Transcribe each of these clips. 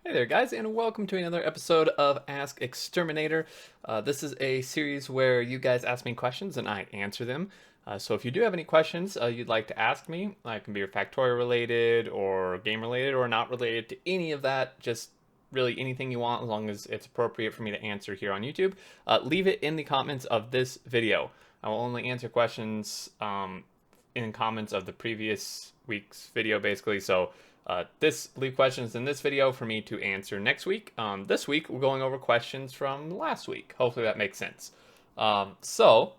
Hey there, guys, and welcome to another episode of Ask Exterminator. This is a series where you guys ask me questions and I answer them. So if you do have any questions you'd like to ask me, it can be Factorio related or game related or not related to any of that, just really anything you want as long as it's appropriate for me to answer here on YouTube, leave it in the comments of this video. I will only answer questions in comments of the previous week's video, basically. So leave questions in this video for me to answer next week. This week we're going over questions from last week. Hopefully that makes sense. So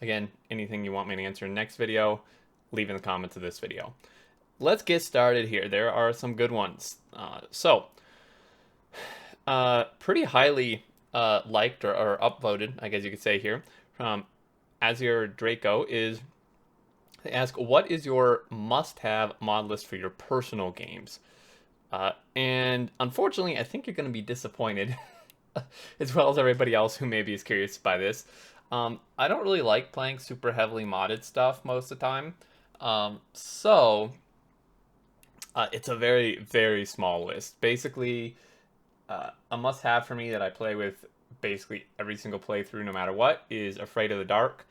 again, anything you want me to answer in next video, leave in the comments of this video. Let's get started here. There are some good ones. Pretty highly liked or upvoted, I guess you could say here, from Azir Draco is they ask, what is your must-have mod list for your personal games? And unfortunately, I think you're going to be disappointed, as well as everybody else who maybe is curious by this. I don't really like playing super heavily modded stuff most of the time. It's a very, very small list. Basically, a must-have for me that I play with basically every single playthrough, no matter what, is Afraid of the Dark.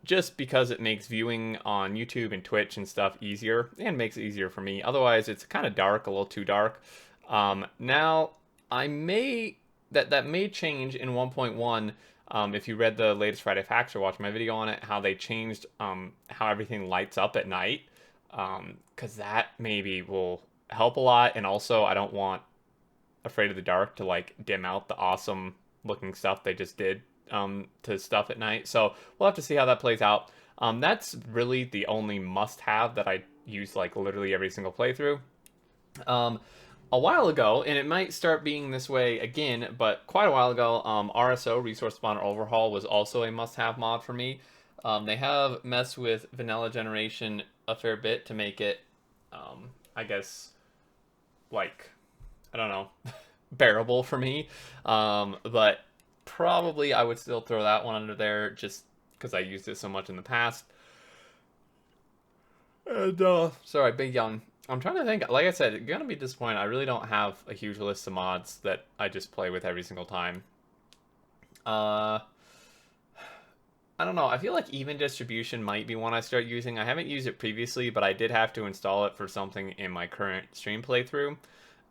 Just because it makes viewing on YouTube and Twitch and stuff easier and makes it easier for me. Otherwise, it's kind of dark, a little too dark. Now, I may that may change in 1.1. If you read the latest Friday Facts or watched my video on it, how they changed how everything lights up at night, because that maybe will help a lot. And also, I don't want Afraid of the Dark to like dim out the awesome looking stuff they just did to stuff at night. So we'll have to see how that plays out. That's really the only must-have that I use like literally every single playthrough. A while ago, and it might start being this way again, but quite a while ago, RSO, Resource Spawner Overhaul, was also a must-have mod for me. They have messed with vanilla generation a fair bit to make it, I guess, like, I don't know, bearable for me. But probably I would still throw that one under there just because I used it so much in the past. And sorry, big yawn. I'm trying to think. Like I said, you're gonna be disappointed. I really don't have a huge list of mods that I just play with every single time. Uh, I don't know. I feel like even distribution might be one I start using. I haven't used it previously, but I did have to install it for something in my current stream playthrough.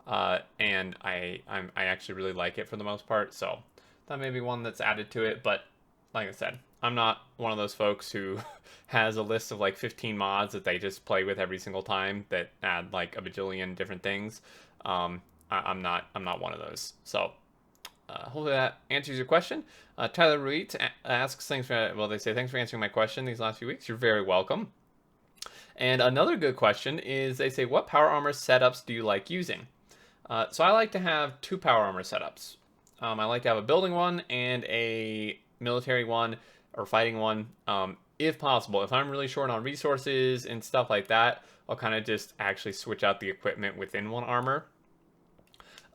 And I actually really like it for the most part. So that may be one that's added to it. But like I said, I'm not one of those folks who has a list of like 15 mods that they just play with every single time that add like a bajillion different things. I'm not one of those. So hopefully that answers your question. Tyler Ruiz asks, they say, thanks for answering my question these last few weeks. You're very welcome. And another good question is, they say, what power armor setups do you like using? So I like to have two power armor setups. I like to have a building one and a military one or fighting one, if possible. If I'm really short on resources and stuff like that, I'll kind of just actually switch out the equipment within one armor.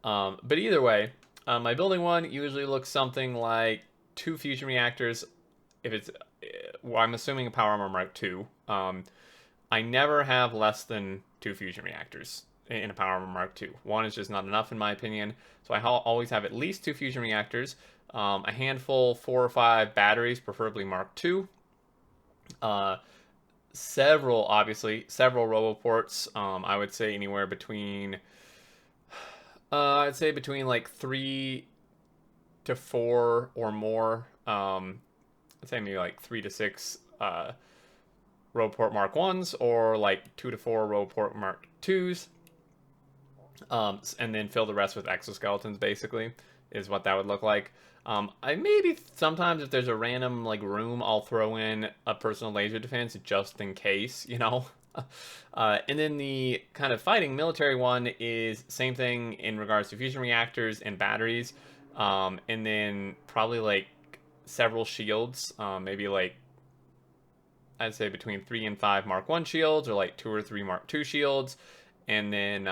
But either way, my building one usually looks something like two fusion reactors. If it's, well, I'm assuming a power armor Mark II. I never have less than two fusion reactors in a power armor Mark II. One is just not enough in my opinion. So I always have at least two fusion reactors, a handful, 4 or 5 batteries, preferably Mark II. Several roboports. I would say anywhere between, I'd say between like 3 to 4 or more. I'd say maybe like 3 to 6 Roboport Mark 1s or like 2 to 4 Roboport Mark 2s. And then fill the rest with exoskeletons, basically, is what that would look like. I maybe sometimes if there's a random like room, I'll throw in a personal laser defense just in case, you know. And then the kind of fighting military one is same thing in regards to fusion reactors and batteries. And then probably like several shields, maybe like I'd say between 3 and 5 Mark 1 shields or like 2 or 3 Mark 2 shields. And then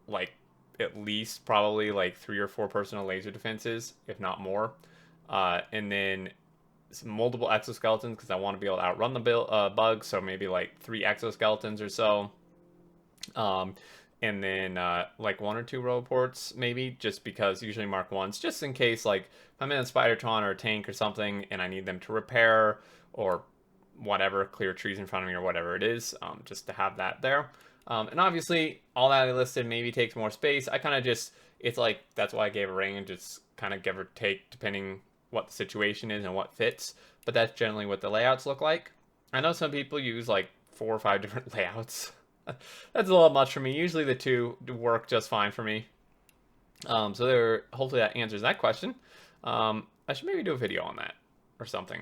like at least probably like 3 or 4 personal laser defenses, if not more. And then multiple exoskeletons because I want to be able to outrun the bugs. So maybe like 3 exoskeletons or so. and then like 1 or 2 row ports maybe, just because usually mark ones, just in case like if I'm in a Spidertron or a tank or something and I need them to repair or whatever, clear trees in front of me or whatever it is, just to have that there. And obviously all that I listed maybe takes more space. I kind of just, it's like, that's why I gave a range. It's kind of give or take depending what the situation is and what fits, but that's generally what the layouts look like. I know some people use like 4 or 5 different layouts. That's a little much for me. Usually the 2 work just fine for me. So there, hopefully that answers that question. I should maybe do a video on that or something.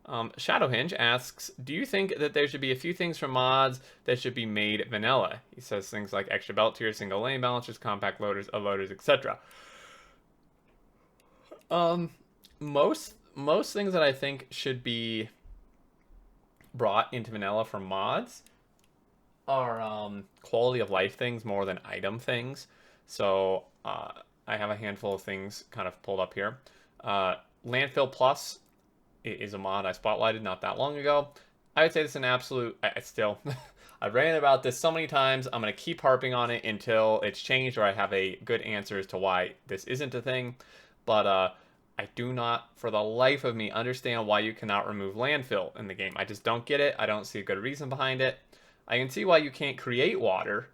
Shadowhinge asks, do you think that there should be a few things from mods that should be made vanilla? He says things like extra belt tiers, single lane balancers, compact loaders, unloaders, etc. Most things that I think should be brought into vanilla from mods are quality of life things more than item things. So I have a handful of things kind of pulled up here. Landfill Plus is a mod I spotlighted not that long ago. I would say this is an absolute, I still, I've ranted about this so many times. I'm going to keep harping on it until it's changed or I have a good answer as to why this isn't a thing. But I do not, for the life of me, understand why you cannot remove landfill in the game. I just don't get it. I don't see a good reason behind it. I can see why you can't create water,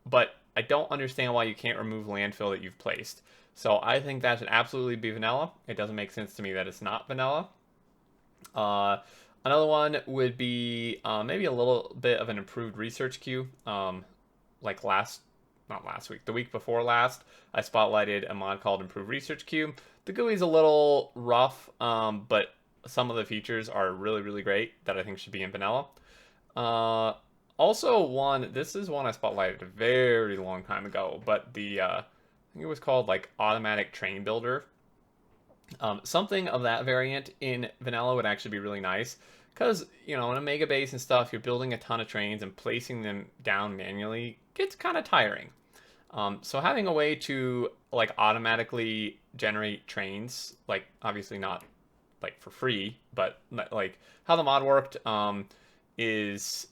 but I don't understand why you can't remove landfill that you've placed. So I think that should absolutely be vanilla. It doesn't make sense to me that it's not vanilla. Another one would be maybe a little bit of an improved research queue. Like not last week, the week before last, I spotlighted a mod called Improved Research Queue. The GUI is a little rough, but some of the features are really, really great that I think should be in vanilla. Also this is one I spotlighted a very long time ago, but I think it was called like Automatic Train Builder. Something of that variant in vanilla would actually be really nice, because, you know, in a mega base and stuff, you're building a ton of trains and placing them down manually gets kind of tiring. So having a way to like automatically generate trains, like obviously not like for free, but like how the mod worked is,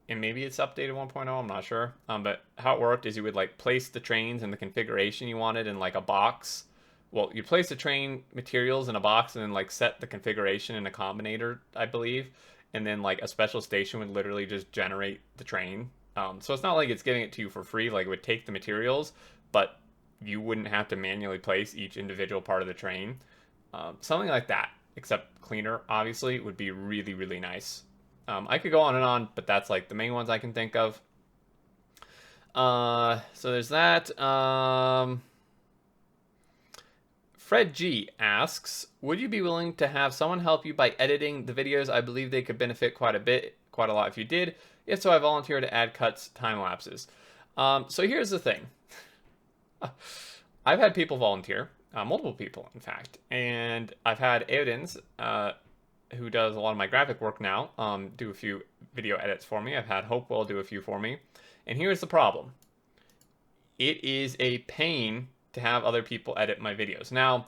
and maybe it's updated 1.0, I'm not sure. But how it worked is you would like place the trains in the configuration you wanted in like a box. Well, you place the train materials in a box and then like set the configuration in a combinator, I believe. And then like a special station would literally just generate the train. So it's not like it's giving it to you for free, like it would take the materials, but you wouldn't have to manually place each individual part of the train. Something like that, except cleaner, obviously, would be really, really nice. I could go on and on, but that's like the main ones I can think of. So there's that. Fred G asks, would you be willing to have someone help you by editing the videos? I believe they could benefit quite a lot if you did. If so, I volunteer to add cuts, time lapses. So here's the thing. I've had people volunteer, multiple people, in fact, and I've had Aodins, who does a lot of my graphic work now, do a few video edits for me. I've had Hopewell do a few for me. And here's the problem. It is a pain to have other people edit my videos. Now,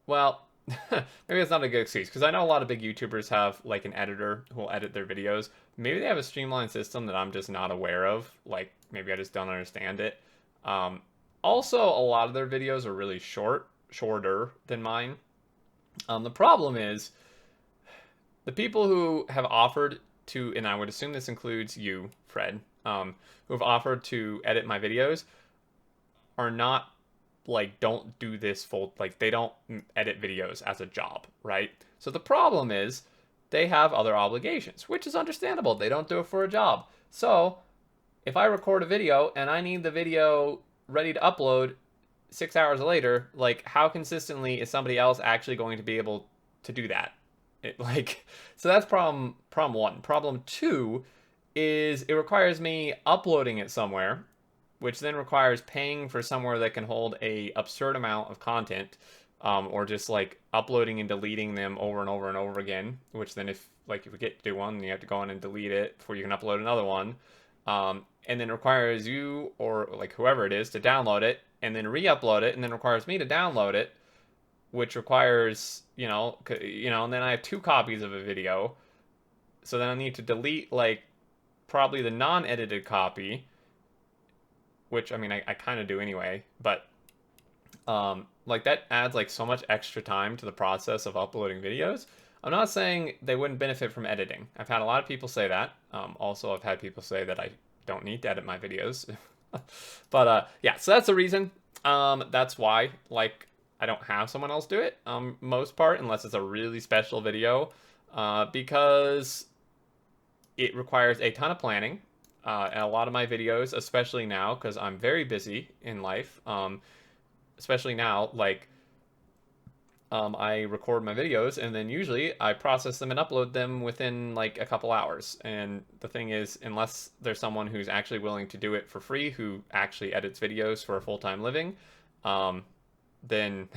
well, maybe it's not a good excuse, because I know a lot of big YouTubers have like an editor who will edit their videos. Maybe they have a streamlined system that I'm just not aware of. Like, maybe I just don't understand it. Also, a lot of their videos are really shorter than mine. The problem is, the people who have offered to, and I would assume this includes you, Fred, who have offered to edit my videos, are not like, don't do this full, like they don't edit videos as a job, right? So the problem is they have other obligations, which is understandable. They don't do it for a job. So if I record a video and I need the video ready to upload 6 hours later, like how consistently is somebody else actually going to be able to do that? So that's problem one. Problem two is it requires me uploading it somewhere, which then requires paying for somewhere that can hold a absurd amount of content, or just like uploading and deleting them over and over and over again, which then if you forget to do one, then you have to go in and delete it before you can upload another one. And then requires you or like whoever it is to download it and then re-upload it, and then requires me to download it, which requires, and then I have 2 copies of a video. So then I need to delete like probably the non-edited copy, which I mean I kind of do anyway, but like that adds like so much extra time to the process of uploading videos. I'm not saying they wouldn't benefit from editing. I've had a lot of people say that. Also, I've had people say that I don't need to edit my videos. But yeah, so that's the reason. That's why like I don't have someone else do it. Most part, unless it's a really special video, because it requires a ton of planning. And a lot of my videos, especially now, because I'm very busy in life, especially now, like I record my videos and then usually I process them and upload them within like a couple hours. And the thing is, unless there's someone who's actually willing to do it for free, who actually edits videos for a full-time living, then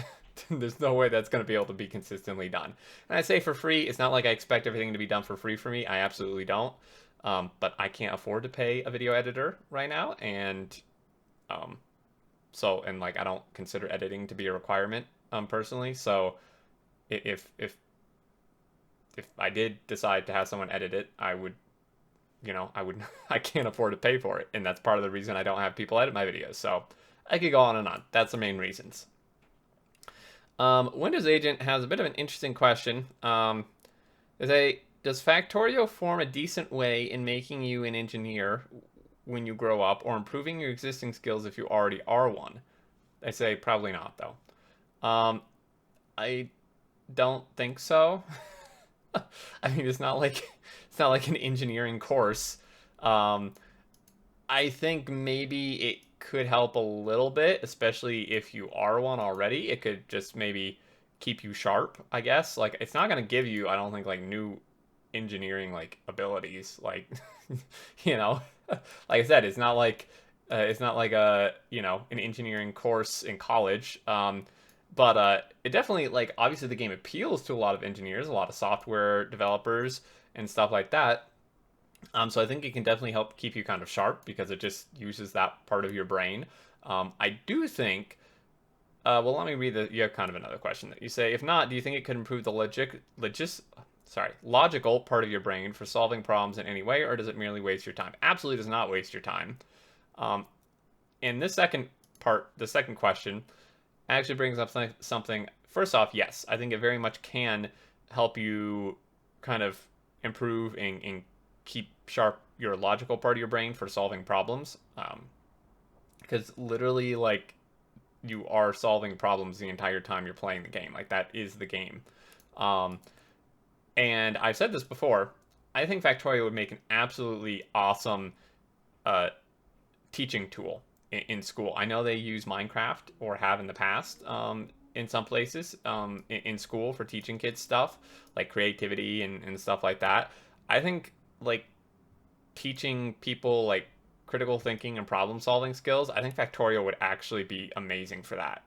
there's no way that's going to be able to be consistently done. And I say for free, it's not like I expect everything to be done for free for me. I absolutely don't. But I can't afford to pay a video editor right now. And and like I don't consider editing to be a requirement personally. So if I did decide to have someone edit it, I would, I would I can't afford to pay for it, and that's part of the reason I don't have people edit my videos. So I could go on and on. That's the main reasons. Windows Agent has a bit of an interesting question. Does Factorio form a decent way in making you an engineer when you grow up, or improving your existing skills if you already are one? I say probably not, though. I don't think so. I mean, it's not like an engineering course. I think maybe it could help a little bit, especially if you are one already. It could just maybe keep you sharp, I guess. Like, it's not going to give you, I don't think, like, new engineering, like, abilities. Like, like I said, it's not like a, an engineering course in college. But it definitely, like, obviously the game appeals to a lot of engineers, a lot of software developers and stuff like that. So I think it can definitely help keep you kind of sharp because it just uses that part of your brain. I do think, well, let me read you have kind of another question that you say, if not, do you think it could improve the logical part of your brain for solving problems in any way, or does it merely waste your time? Absolutely does not waste your time. In this second part, the second question actually brings up something. First off, yes, I think it very much can help you kind of improve and keep sharp your logical part of your brain for solving problems. Because literally, like, you are solving problems the entire time you're playing the game. Like, that is the game. And I've said this before. I think Factorio would make an absolutely awesome teaching tool in school. I know they use Minecraft, or have in the past, in some places, in school for teaching kids stuff like creativity and stuff like that. I think, like, teaching people like critical thinking and problem solving skills, I think Factorio would actually be amazing for that.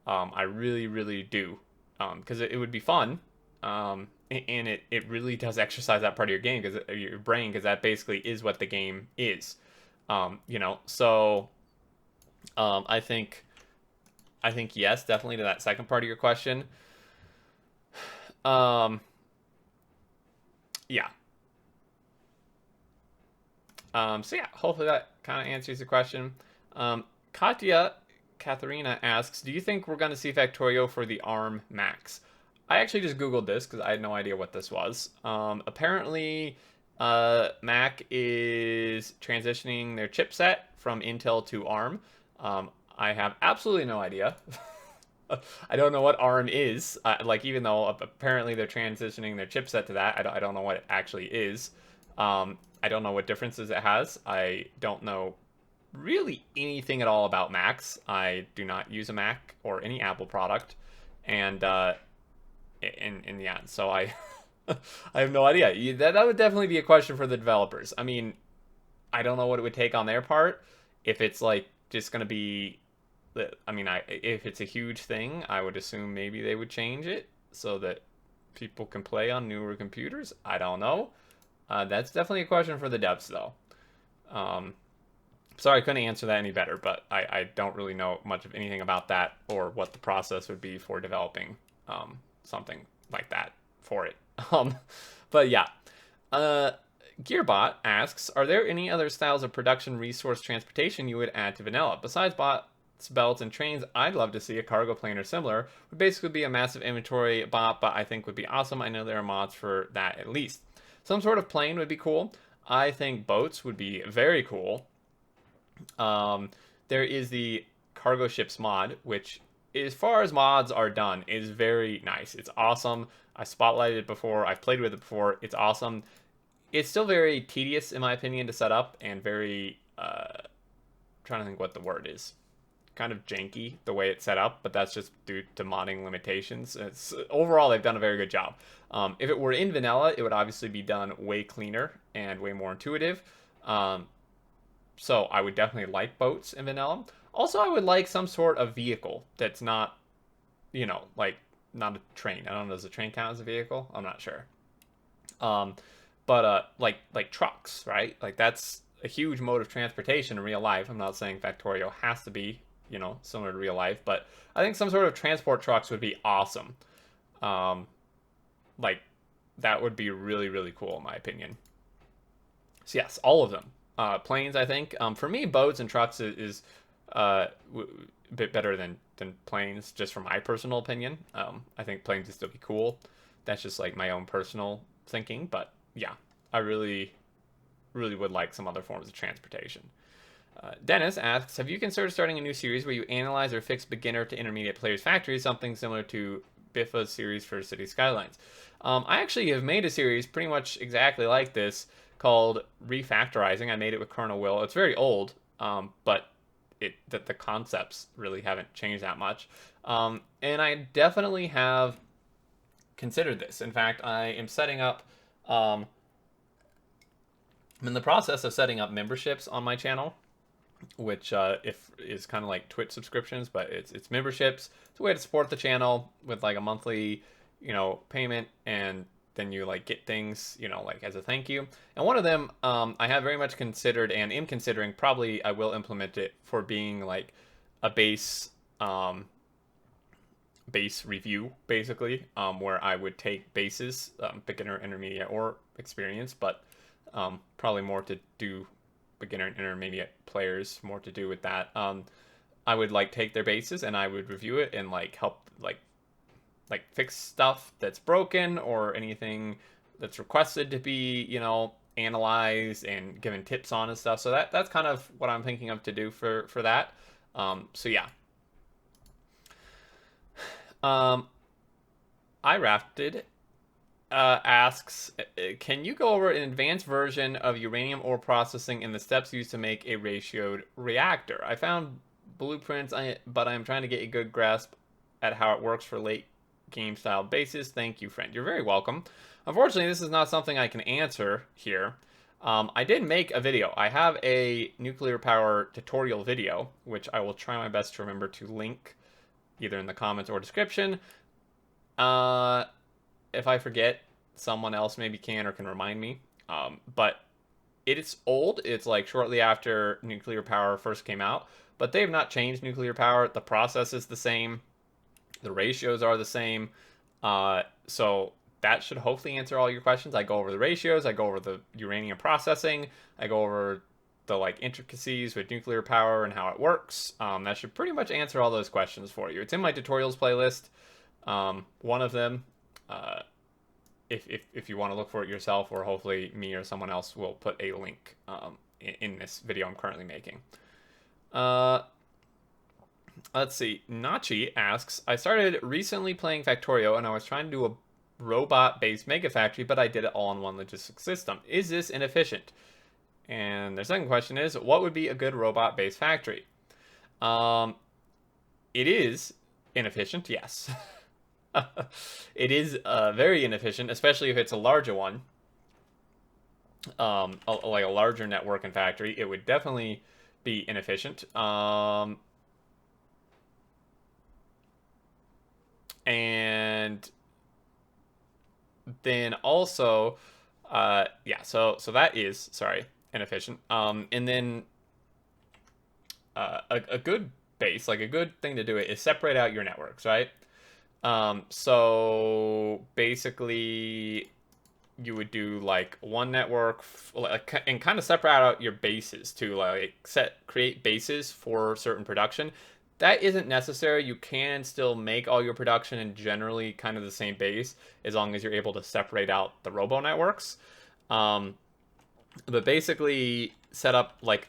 I really, really do. Because it would be fun. And it really does exercise that part of your game, because your brain, because that basically is what the game is. So I think yes, definitely to that second part of your question. Yeah. So yeah, hopefully that kind of answers the question. Katharina asks, do you think we're going to see Factorio for the ARM Macs? I actually just Googled this because I had no idea what this was. Apparently, Mac is transitioning their chipset from Intel to ARM. I have absolutely no idea. I don't know what ARM is. Like, even though apparently they're transitioning their chipset to that, I don't know what it actually is. I don't know what differences it has. I don't know really anything at all about Macs. I do not use a Mac or any Apple product, and in the end, so I I have no idea. That would definitely be a question for the developers. I mean, I don't know what it would take on their part. If it's like just gonna be, I mean, if it's a huge thing, I would assume maybe they would change it so that people can play on newer computers. I don't know. That's definitely a question for the devs, though. Sorry, I couldn't answer that any better, but I don't really know much of anything about that, or what the process would be for developing something like that for it. But yeah. Gearbot asks, are there any other styles of production resource transportation you would add to vanilla? Besides bots, belts, and trains, I'd love to see a cargo plane or similar. Would basically be a massive inventory bot, but I think would be awesome. I know there are mods for that at least. Some sort of plane would be cool. I think boats would be very cool. There is the cargo ships mod, which, as far as mods are done, is very nice. It's awesome. I spotlighted it before. I've played with it before. It's awesome. It's still very tedious, in my opinion, to set up, and very, trying to think what the word is. Kind of janky, the way it's set up, but that's just due to modding limitations. Overall, they've done a very good job. If it were in vanilla, it would obviously be done way cleaner and way more intuitive. So I would definitely like boats in vanilla. Also, I would like some sort of vehicle that's not, like, not a train. I don't know, does a train count as a vehicle? I'm not sure. But like trucks, right? Like, that's a huge mode of transportation in real life. I'm not saying Factorio has to be, similar to real life, but I think some sort of transport trucks would be awesome. Like, that would be really, really cool in my opinion. So yes, all of them. Planes, I think. For me, boats and trucks is a bit better than planes, just from my personal opinion. I think planes would still be cool. That's just like my own personal thinking, but yeah, I really, really would like some other forms of transportation. Dennis asks, have you considered starting a new series where you analyze or fix beginner to intermediate players' factories, something similar to Biffa's series for City Skylines? I actually have made a series pretty much exactly like this called Refactorizing. I made it with Colonel Will. It's very old, but the concepts really haven't changed that much. And I definitely have considered this. In fact, I am setting up... I'm in the process of setting up memberships on my channel, which if is kind of like Twitch subscriptions, but it's memberships. It's a way to support the channel with like a monthly, payment, and then you like get things, like as a thank you. And one of them, I have very much considered and am considering, probably I will implement it, for being like a base review, basically, where I would take bases, beginner, intermediate, or experienced, but probably more to do beginner and intermediate players, more to do with that. I would like take their bases and I would review it and like help like fix stuff that's broken or anything that's requested to be, analyzed and given tips on and stuff. So that's kind of what I'm thinking of to do for that. So yeah. iRafted asks, can you go over an advanced version of uranium ore processing and the steps used to make a ratioed reactor? I found blueprints, but I am trying to get a good grasp at how it works for late game style bases. Thank you, friend. You're very welcome. Unfortunately, this is not something I can answer here. I did make a video. I have a nuclear power tutorial video, which I will try my best to remember to link either in the comments or description. If I forget, someone else maybe can or can remind me. But it's old. It's like shortly after nuclear power first came out. But they have not changed nuclear power. The process is the same. The ratios are the same. So that should hopefully answer all your questions. I go over the ratios. I go over the uranium processing. I go over the like intricacies with nuclear power and how it works. That should pretty much answer all those questions for you. It's in my tutorials playlist. One of them. If you want to look for it yourself, or hopefully me or someone else will put a link in this video I'm currently making. Let's see. Nachi asks, I started recently playing Factorio and I was trying to do a robot-based mega factory, but I did it all in one logistics system. Is this inefficient? And the second question is, what would be a good robot-based factory? It is inefficient, yes. It is very inefficient, especially if it's a larger one. Like a larger network and factory, it would definitely be inefficient. And then also, yeah, so that is, sorry, inefficient. And then a good base, like a good thing to do it, is separate out your networks, right? So basically, you would do like one network like, and kind of separate out your bases to like create bases for certain production. That isn't necessary. You can still make all your production in generally kind of the same base as long as you're able to separate out the robo networks. Um, but basically set up like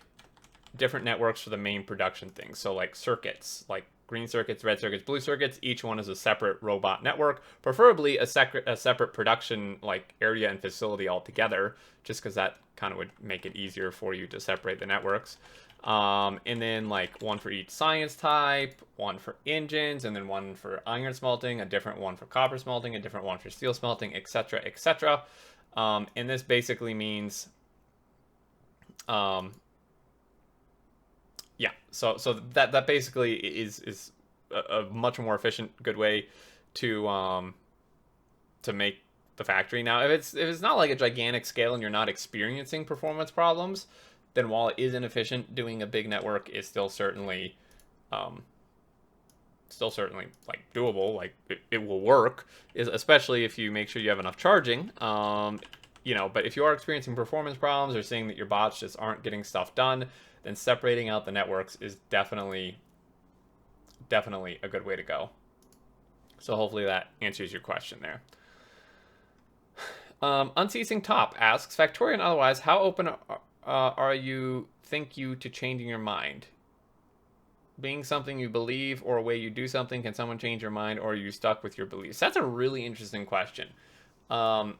different networks for the main production things. So like circuits, like green circuits, red circuits, blue circuits, each one is a separate robot network, preferably a separate production like area and facility altogether, just because that kind of would make it easier for you to separate the networks. And then like one for each science type, one for engines, and then one for iron smelting, a different one for copper smelting, a different one for steel smelting, etc., etc. And this basically means, yeah, so that basically is a much more efficient, good way to make the factory. Now, if it's not like a gigantic scale and you're not experiencing performance problems, then while it is inefficient, doing a big network is still certainly like doable. Like it will work, especially if you make sure you have enough charging. But if you are experiencing performance problems or seeing that your bots just aren't getting stuff done, then separating out the networks is definitely a good way to go. So hopefully that answers your question there. Unceasing Top asks, Factorio and otherwise, how open are you to changing your mind? Being something you believe or a way you do something, can someone change your mind, or are you stuck with your beliefs? That's a really interesting question. And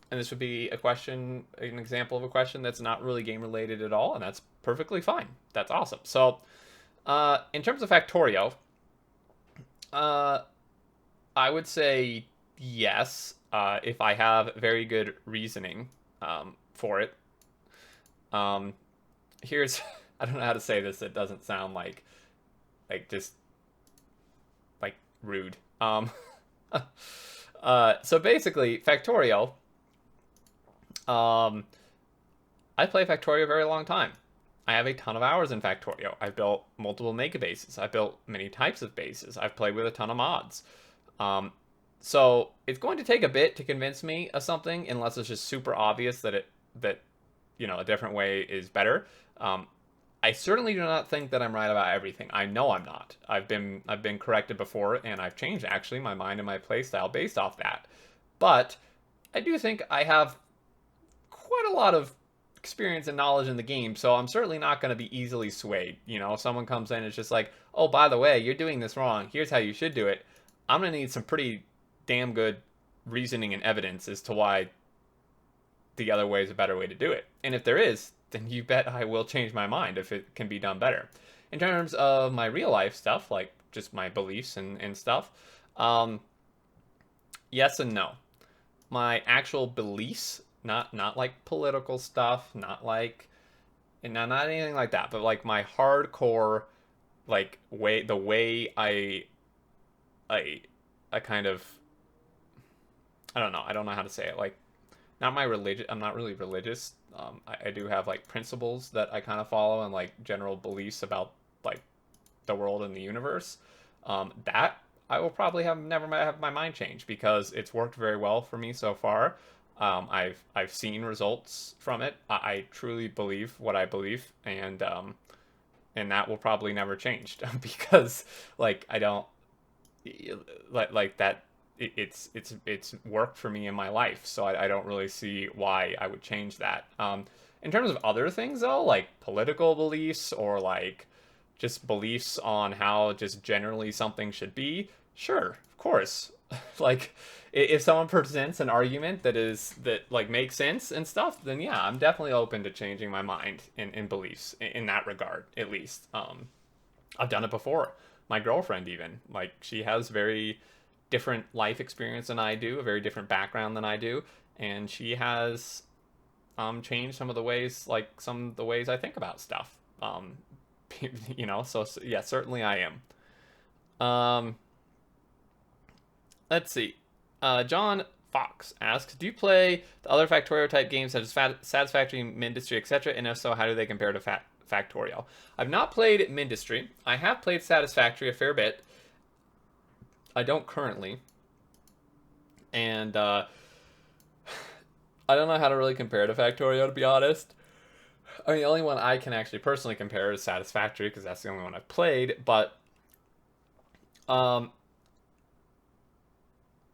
this would be an example of a question that's not really game related at all, and that's perfectly fine. That's awesome. So, in terms of Factorio, I would say yes, if I have very good reasoning for it. Here's I don't know how to say this. It doesn't sound like just like rude. So basically, Factorio. I play Factorio a very long time. I have a ton of hours in Factorio. I've built multiple mega bases. I've built many types of bases. I've played with a ton of mods. So it's going to take a bit to convince me of something, unless it's just super obvious that a different way is better. I certainly do not think that I'm right about everything. I know I'm not. I've been corrected before, and I've changed actually my mind and my playstyle based off that. But I do think I have quite a lot of experience and knowledge in the game, so I'm certainly not going to be easily swayed. If someone comes in and it's just like, oh, by the way, you're doing this wrong. Here's how you should do it. I'm going to need some pretty damn good reasoning and evidence as to why the other way is a better way to do it. And if there is, then you bet I will change my mind if it can be done better. In terms of my real life stuff, like just my beliefs and stuff, yes and no. My actual beliefs, not like political stuff, not anything like that, but like my hardcore like the way I kind of, I don't know how to say it, like not my religion. I'm not really religious. I do have like principles that I kind of follow and like general beliefs about like the world and the universe. That I will probably never have my mind changed, because it's worked very well for me so far. I've seen results from it. I truly believe what I believe, and that will probably never change because like I don't like that. It's worked for me in my life, so I don't really see why I would change that. In terms of other things though, like political beliefs or like just beliefs on how just generally something should be, sure, of course. Like if someone presents an argument that like makes sense and stuff, then yeah, I'm definitely open to changing my mind in beliefs in that regard, at least. I've done it before. My girlfriend, even, like, she has very different life experience than I do, a very different background than I do, and she has changed some of the ways I think about stuff. So yeah, certainly I am. Let's see. John Fox asks, do you play the other Factorio type games such as Satisfactory, Mindustry, etc.? And if so, how do they compare to Factorio? I've not played Mindustry. I have played Satisfactory a fair bit. I don't currently. And I don't know how to really compare to Factorio, to be honest. I mean, the only one I can actually personally compare is Satisfactory, because that's the only one I've played, but um,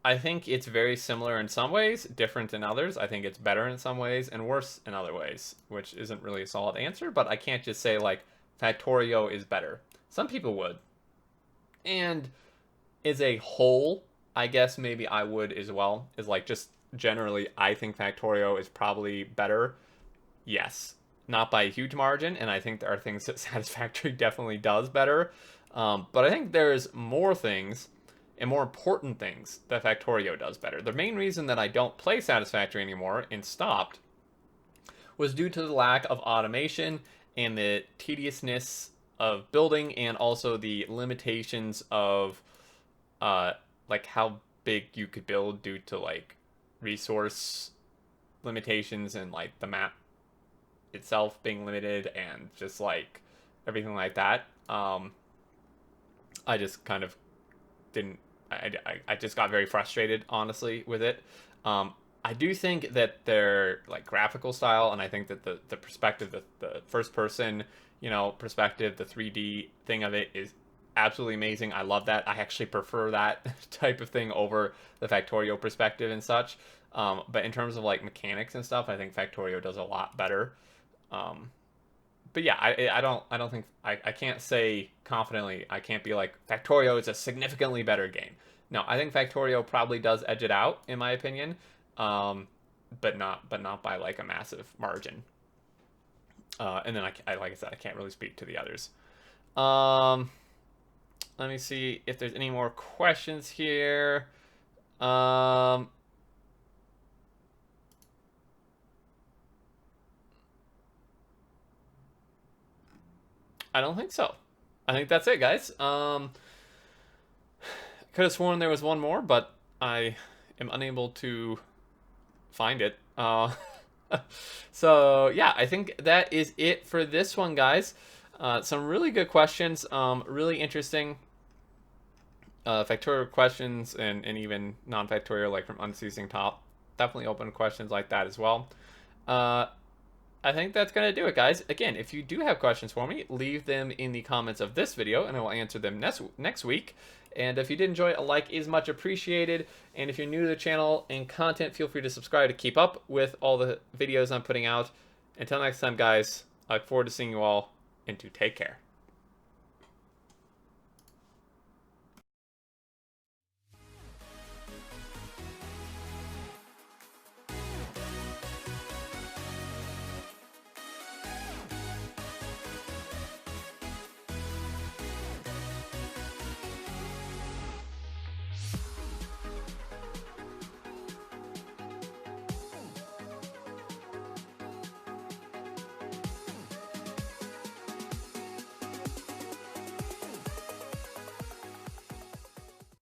I think it's very similar in some ways, different in others. I think it's better in some ways and worse in other ways, which isn't really a solid answer, but I can't just say, like, Factorio is better. Some people would. And as a whole, I guess maybe I would as well. Is like just generally, I think Factorio is probably better. Yes, not by a huge margin, and I think there are things that Satisfactory definitely does better. But I think there's more things and more important things that Factorio does better. The main reason that I don't play Satisfactory anymore and stopped was due to the lack of automation and the tediousness of building, and also the limitations of like how big you could build due to like resource limitations and like the map itself being limited and just like everything like that. I just kind of didn't. I just got very frustrated, honestly, with it. I do think that their like graphical style, and I think that the perspective, the first person, perspective, the 3D thing of it is absolutely amazing. I love that. I actually prefer that type of thing over the Factorio perspective and such. But in terms of like mechanics and stuff, I think Factorio does a lot better. Um, but yeah, I don't think I can't say confidently. I can't be like Factorio is a significantly better game. No, I think Factorio probably does edge it out in my opinion, but not by like a massive margin. And then like I said, I can't really speak to the others. Um, Let me see if there's any more questions here. Um, I don't think so. I think that's it, guys. Could have sworn there was one more, but I am unable to find it. So yeah, I think that is it for this one, guys. Some really good questions. Really interesting factorial questions, and even non-factorial, like from Unceasing Top. Definitely open questions like that as well. Uh, I think that's going to do it, guys. Again, if you do have questions for me, leave them in the comments of this video, and I will answer them next week. And if you did enjoy, a like is much appreciated. And if you're new to the channel and content, feel free to subscribe to keep up with all the videos I'm putting out. Until next time, guys, I look forward to seeing you all, and to take care.